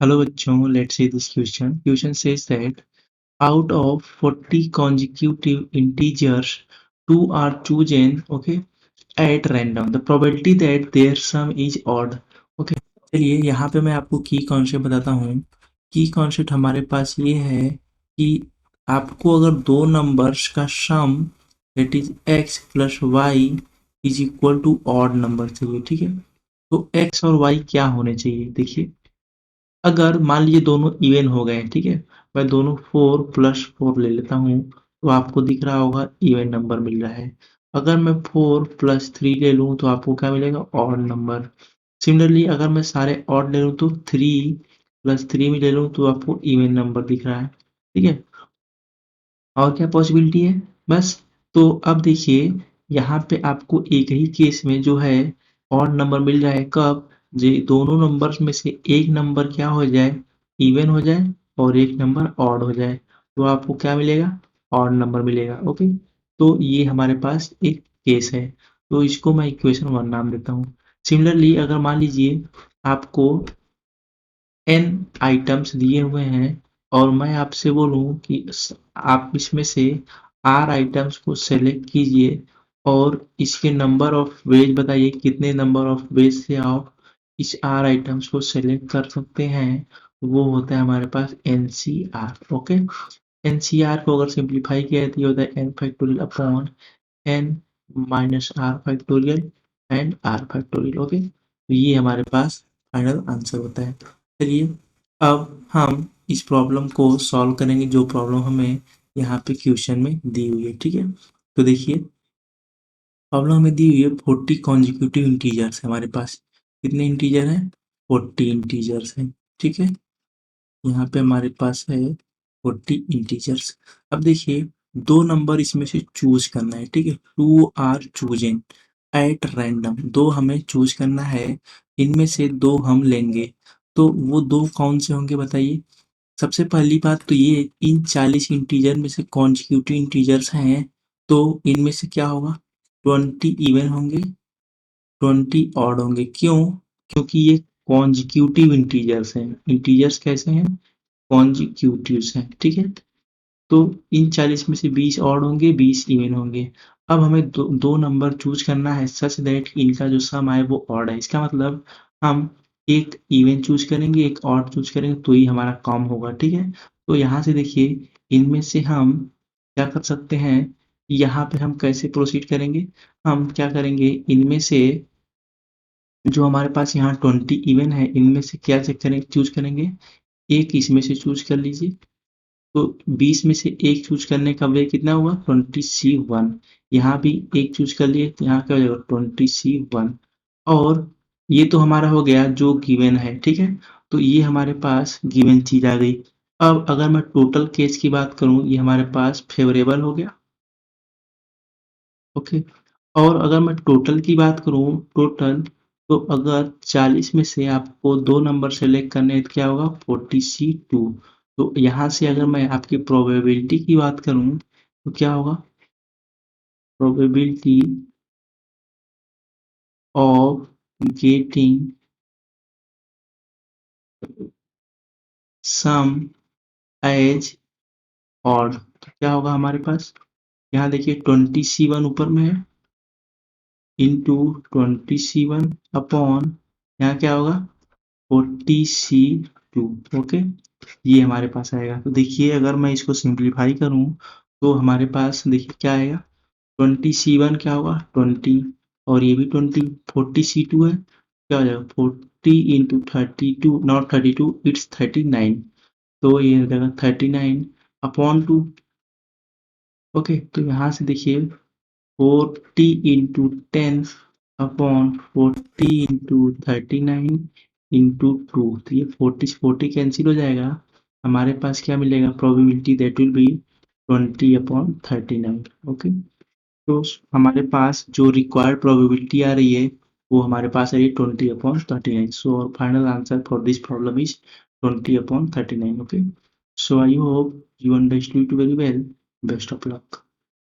Hello बच्चों, let's see this question. Question says that out of 40 consecutive integers, two are chosen, okay, at random. The probability that their sum is odd. Okay, चलिए यहाँ पे मैं आपको की concept बताता हूँ। की कॉन्सेप्ट हमारे पास ये है कि आपको अगर दो नंबर्स का sum that is x plus y is equal to odd number चाहिए, ठीक है। तो x और y क्या होने चाहिए, देखिए। अगर मान लीजिए दोनों इवन हो गए, ठीक है, मैं दोनों 4+4 ले लेता हूँ, तो आपको दिख रहा होगा इवन नंबर मिल रहा है। अगर मैं 4+3 ले लूँ तो आपको क्या मिलेगा, ऑड नंबर। सिमिलरली अगर मैं सारे ऑड ले लूँ तो 3+3 में ले लूँ तो आपको इवन नंबर दिख रहा है, ठीक है। और क्या पॉसिबिलिटी है, बस। तो अब देखिए यहाँ पे आपको एक ही केस में जो है ऑड नंबर मिल रहा है, कब, जे दोनों नंबर्स में से एक नंबर क्या हो जाए, इवन हो जाए, और एक नंबर ऑड हो जाए, तो आपको क्या मिलेगा, ऑड नंबर मिलेगा। ओके, तो ये हमारे पास एक केस है, तो इसको मैं इक्वेशन 1 नाम देता हूँ। सिमिलरली अगर मान लीजिए आपको n आइटम्स दिए हुए हैं और मैं आपसे बोलूं कि आप इसमें से r आइटम्स को सेलेक्ट कीजिए और इसके नंबर ऑफ वेज बताइए, कितने नंबर ऑफ वेज से आप इस r आइटम्स को सेलेक्ट कर सकते हैं, वो होता है हमारे पास NCR। ओके, NCR को अगर सिंप्लीफाई किया तो ये होता है n factorial upon n minus r factorial and r factorial. Okay, तो ये हमारे पास फाइनल आंसर होता है। चलिए अब हम इस प्रॉब्लम को सॉल्व करेंगे, जो प्रॉब्लम हमें यहाँ पे क्वेश्चन में दी हुई है, ठीक है। तो देखिए प्रॉब्लम हमें दी हुई है 40 कॉन्जिक्यूटिव इंटीजर्स, हमारे पास कितने इंटीजर हैं, 40 इंटीजर्स हैं, ठीक है। यहाँ पे हमारे पास है 40 इंटीजर्स। अब देखिए दो नंबर इसमें से चूज करना है, ठीक है। Two are chosen at random, दो हमें चूज करना है, इनमें से दो हम लेंगे, तो वो दो कौन से होंगे बताइए। सबसे पहली बात तो ये, इन 40 इंटीजर में से कॉन्जिक्यूटिव इंटीजर्स हैं, तो इनमें से क्या होगा, 20 इवन होंगे, 20 ऑड होंगे। क्यों, क्योंकि ये कॉन्जिक्यूटिव इंटीजर्स हैं। इंटीजर्स कैसे हैं, कॉन्जिक्यूटिव्स हैं, ठीक है। तो इन 40 में से 20 ऑड होंगे, 20 इवन होंगे। अब हमें दो नंबर चूज करना है सच दैट इनका जो सम आए वो ऑड है। इसका मतलब हम एक इवन चूज करेंगे, एक ऑड चूज करेंगे, तो ही हमारा काम होगा, ठीक है। तो यहाँ से देखिए इनमें से हम क्या कर सकते हैं, यहाँ पे हम कैसे प्रोसीड करेंगे, हम क्या करेंगे, इनमें से जो हमारे पास यहाँ 20 इवन है, इनमें से क्या चेक करेंगे, चूज करेंगे, एक इसमें से चूज कर लीजिए। तो 20 में से एक चूज करने का वे कितना हुआ, 20C1। यहाँ भी एक चूज कर लिए तो यहाँ क्या हो जाएगा, 20C1। और ये तो हमारा हो गया जो गिवन है, ठीक है। तो ये हमारे पास गिवन चीज आ गई। अब अगर मैं टोटल केस की बात करूं, ये हमारे पास फेवरेबल हो गया। ओके, और अगर मैं टोटल की बात करूं, टोटल, तो अगर 40 में से आपको दो नंबर सेलेक्ट करने हैं तो क्या होगा, 40C2। तो यहाँ से अगर मैं आपकी प्रोबेबिलिटी की बात करूं तो क्या होगा, probability of getting sum as odd, तो क्या होगा हमारे पास, यहाँ देखिए 20C1 ऊपर में है, इंटू 20C1 अपॉन यहाँ क्या होगा, 40C2। ओके, ये हमारे पास आएगा। तो देखिए अगर मैं इसको सिंप्लीफाई करूं तो हमारे पास देखिए क्या आएगा, 20C1 क्या होगा 20, और ये भी 20, 40C2 है, क्या हो जाएगा 40 × 32, नॉट 32, इट्स 39। तो ये हो जाएगा 39 अपॉन 2। ओके, तो यहाँ से देखिए 40 × 10 अपॉन 40 × 39 × 2, तो ये 40 कैंसिल हो जाएगा, हमारे पास क्या मिलेगा, probability that will be 20/39। Okay, तो हमारे पास जो रिक्वायर्ड प्रोबेबिलिटी आ रही है वो हमारे पास आ रही है 20/39। सो our final answer for this problem is 20/39। Okay, so I hope you understood it very well. Best of luck.